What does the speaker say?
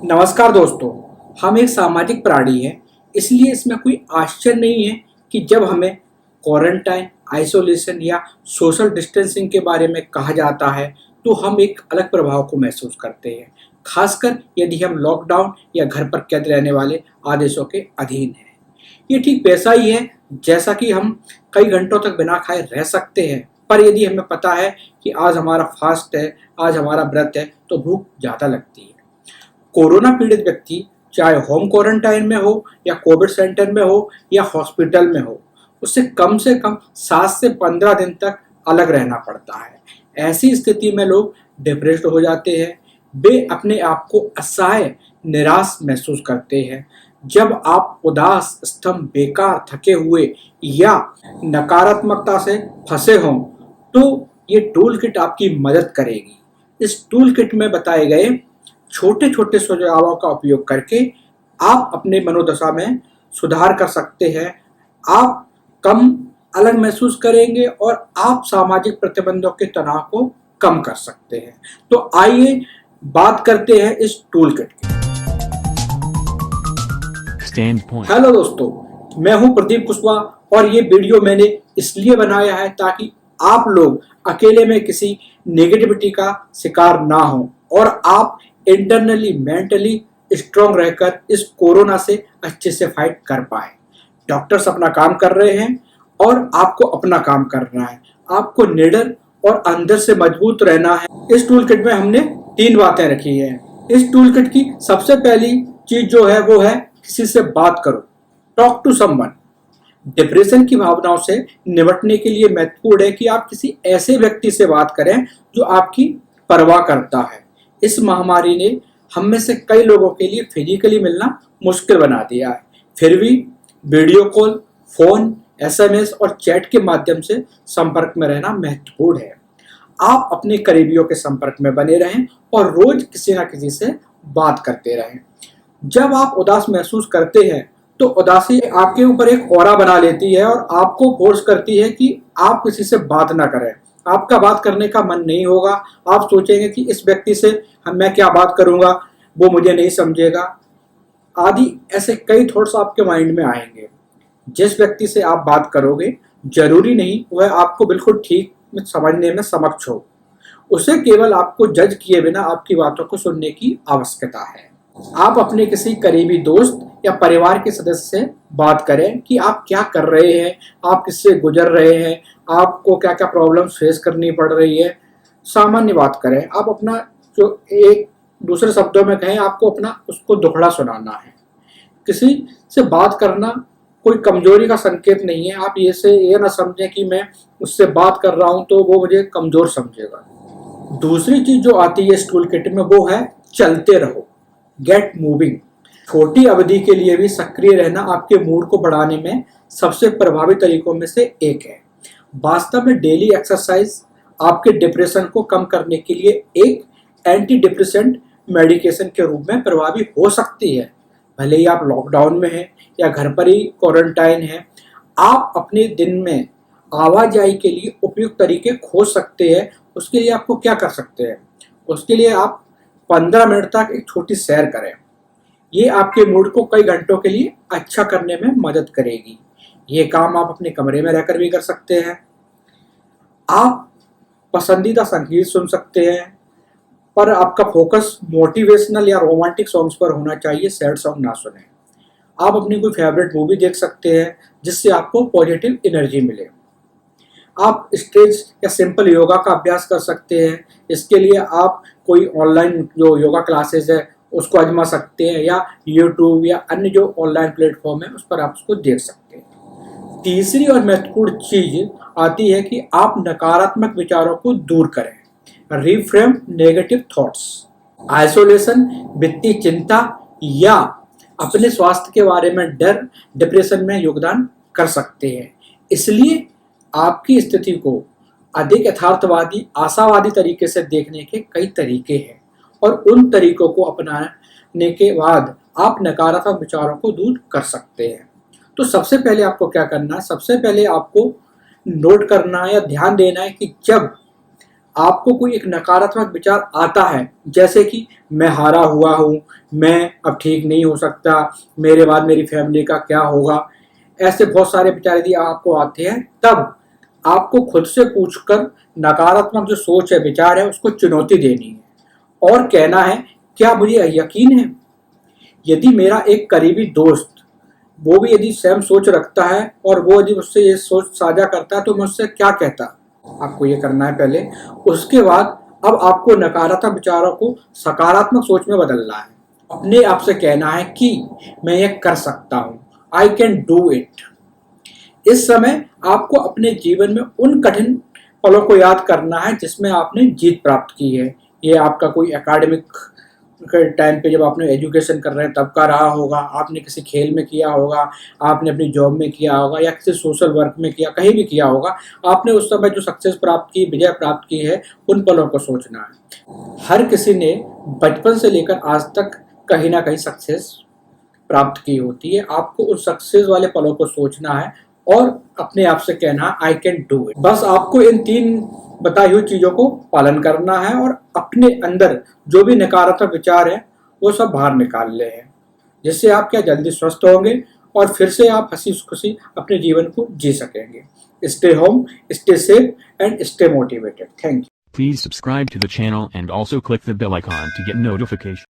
नमस्कार दोस्तों। हम एक सामाजिक प्राणी हैं, इसलिए इसमें कोई आश्चर्य नहीं है कि जब हमें क्वारंटाइन, आइसोलेशन या सोशल डिस्टेंसिंग के बारे में कहा जाता है तो हम एक अलग प्रभाव को महसूस करते हैं, खासकर यदि हम लॉकडाउन या घर पर कैद रहने वाले आदेशों के अधीन हैं। ये ठीक वैसा ही है जैसा कि हम कई घंटों तक बिना खाए रह सकते हैं, पर यदि हमें पता है कि आज हमारा फास्ट है, आज हमारा व्रत है, तो भूख ज़्यादा लगती है। कोरोना पीड़ित व्यक्ति चाहे होम क्वारंटाइन में हो या कोविड सेंटर में हो या हॉस्पिटल में हो, उसे कम से कम 7 से 15 दिन तक अलग रहना पड़ता है। ऐसी स्थिति में लोग डिप्रेस्ड हो जाते हैं, वे अपने आप को असहाय, निराश महसूस करते हैं। जब आप उदास, स्तंभ, बेकार, थके हुए या नकारात्मकता से फंसे हों, तो ये टूल किट आपकी मदद करेगी। इस टूल किट में बताए गए छोटे छोटे सुझावों का उपयोग करके आप अपने मनोदशा में सुधार कर सकते हैं। आप कम अलग महसूस करेंगे और आप सामाजिक प्रतिबंधों के तनाव को कम कर सकते हैं। तो आइए बात करते हैं इस टूल किट की। हेलो दोस्तों, मैं हूं प्रदीप कुशवाहा और ये वीडियो मैंने इसलिए बनाया है ताकि आप लोग अकेले में किसी नेगेटिविटी का शिकार ना हो और आप इंटरनली, मेंटली स्ट्रांग रहकर इस कोरोना से अच्छे से फाइट कर पाए। डॉक्टर्स अपना काम कर रहे हैं और आपको अपना काम करना है। आपको निडर और अंदर से मजबूत रहना है। इस टूल किट में हमने 3 बातें रखी हैं। इस टूल किट की सबसे पहली चीज जो है वो है किसी से बात करो, टॉक टू समवन। डिप्रेशन की भावनाओं से निपटने के लिए महत्वपूर्ण है कि आप किसी ऐसे व्यक्ति से बात करें जो आपकी परवाह करता है। इस महामारी ने हम में से कई लोगों के लिए फिजिकली मिलना मुश्किल बना दिया है, फिर भी वीडियो कॉल, फोन, एसएमएस और चैट के माध्यम से संपर्क में रहना महत्वपूर्ण है। आप अपने करीबियों के संपर्क में बने रहें और रोज किसी न किसी से बात करते रहें। जब आप उदास महसूस करते हैं तो उदासी आपके ऊपर एक ऑरा बना लेती है और आपको फोर्स करती है कि आप किसी से बात ना करें। आपका बात करने का मन नहीं होगा। आप सोचेंगे कि इस व्यक्ति से मैं क्या बात करूंगा, वो मुझे नहीं समझेगा, आदि ऐसे कई थॉट्स आपके माइंड में आएंगे। जिस व्यक्ति से आप बात करोगे जरूरी नहीं वह आपको बिल्कुल ठीक समझने में समक्ष हो। उसे केवल आपको जज किए बिना आपकी बातों को सुनने की आवश्यकता है। आप अपने किसी करीबी दोस्त या परिवार के सदस्य से बात करें कि आप क्या कर रहे हैं, आप किससे गुजर रहे हैं, आपको क्या क्या प्रॉब्लम फेस करनी पड़ रही है। सामान्य बात करें। आप अपना जो एक दूसरे शब्दों में कहें, आपको अपना उसको दुखड़ा सुनाना है। किसी से बात करना कोई कमजोरी का संकेत नहीं है। आप ये ना समझें कि मैं उससे बात कर रहा हूं तो वो मुझे कमजोर समझेगा। दूसरी चीज जो आती है इस टूल किट में वो है चलते रहो, गेट मूविंग। छोटी अवधि के लिए भी सक्रिय रहना आपके मूड को बढ़ाने में सबसे प्रभावी तरीकों में से एक है। वास्तव में डेली एक्सरसाइज आपके डिप्रेशन को कम करने के लिए एक एंटी डिप्रेसेंट मेडिकेशन के रूप में प्रभावी हो सकती है। भले ही आप लॉकडाउन में हैं या घर पर ही क्वारंटाइन हैं, आप अपने दिन में आवाजाही के लिए उपयुक्त तरीके खोज सकते हैं। उसके लिए आपको क्या कर सकते हैं? उसके लिए आप 15 मिनट तक एक छोटी सैर करें। ये आपके मूड को कई घंटों के लिए अच्छा करने में मदद करेगी। ये काम आप अपने कमरे में रहकर भी कर सकते हैं। आप पसंदीदा संगीत सुन सकते हैं, पर आपका फोकस मोटिवेशनल या रोमांटिक सॉन्ग्स पर होना चाहिए, सैड सॉन्ग ना सुने। आप अपनी कोई फेवरेट मूवी देख सकते हैं जिससे आपको पॉजिटिव एनर्जी मिले। आप स्ट्रेच या सिंपल योगा का अभ्यास कर सकते हैं। इसके लिए आप कोई ऑनलाइन जो योगा क्लासेस है उसको आजमा सकते हैं या यूट्यूब या अन्य जो ऑनलाइन प्लेटफॉर्म है उस पर आप उसको देख सकते हैं। तीसरी और महत्वपूर्ण चीज आती है कि आप नकारात्मक विचारों को दूर करें, रिफ्रेम नेगेटिव थॉट्स। आइसोलेशन, वित्तीय चिंता या अपने स्वास्थ्य के बारे में डर डिप्रेशन में योगदान कर सकते हैं। इसलिए आपकी स्थिति को अधिक यथार्थवादी, आशावादी तरीके से देखने के कई तरीके हैं और उन तरीकों को अपनाने के बाद आप नकारात्मक विचारों को दूर कर सकते हैं। तो सबसे पहले आपको क्या करना है? सबसे पहले आपको नोट करना है या ध्यान देना है कि जब आपको कोई एक नकारात्मक विचार आता है, जैसे कि मैं हारा हुआ हूँ, मैं अब ठीक नहीं हो सकता, मेरे बाद मेरी फैमिली का क्या होगा, ऐसे बहुत सारे विचार यदि आपको आते हैं, तब आपको खुद से पूछकर नकारात्मक जो सोच है, विचार है, उसको चुनौती देनी है और कहना है क्या मुझे यकीन है। यदि मेरा एक करीबी दोस्त वो भी यदि सेम सोच रखता है और वो यदि मुझसे ये सोच साझा करता है तो मैं उससे क्या कहता। आपको ये करना है पहले। उसके बाद अब आपको नकारात्मक विचारों को सकारात्मक सोच में बदलना है। अपने आप से कहना है कि मैं ये कर सकता हूँ, आई कैन डू इट। इस समय आपको अपने जीवन में उन कठिन पलों को याद करना है जिसमें आपने जीत प्राप्त की है। ये आपका कोई एकेडमिक के टाइम पे जब आपने एजुकेशन कर रहे हैं तब का रहा होगा, आपने किसी खेल में किया होगा, आपने अपनी जॉब में किया होगा या किसी सोशल वर्क में किया, कहीं भी किया होगा। आपने उस समय जो सक्सेस प्राप्त की, विजय प्राप्त की है, उन पलों को सोचना है। हर किसी ने बचपन से लेकर आज तक कहीं ना कहीं सक्सेस प्राप्त की होती है। आपको उन सक्सेस वाले पलों को सोचना है और अपने आप से कहना आई कैन डू इट। बस आपको इन 3 बताई हुई चीजों को पालन करना है और अपने अंदर जो भी नकारात्मक विचार है वो सब बाहर निकाल ले हैं, जिससे आप क्या जल्दी स्वस्थ होंगे और फिर से आप हंसी खुशी अपने जीवन को जी सकेंगे। Stay home, stay safe and stay motivated. Thank you. Please subscribe to the channel and also click the bell icon to get notification.